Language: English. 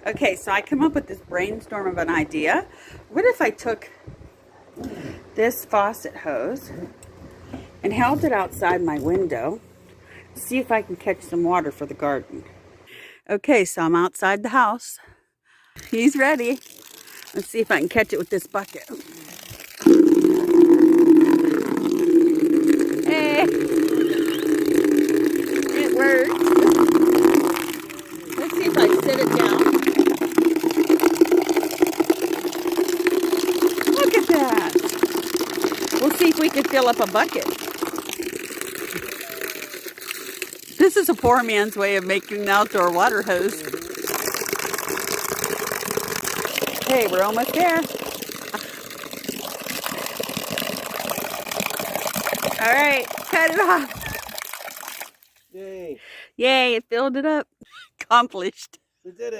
Okay, so I come up with this brainstorm of an idea. What if I took this faucet hose and held it outside my window, see if I can catch some water for the garden. Okay, so I'm outside the house. He's ready. Let's see if I can catch it with this bucket. Hey, it worked. Let's see if I sit it down. Look at that. We'll see if we can fill up a bucket. This is a poor man's way of making an outdoor water hose. Hey, we're almost there. All right, cut it off. Yay. Yay, it filled it up. Accomplished. We did it.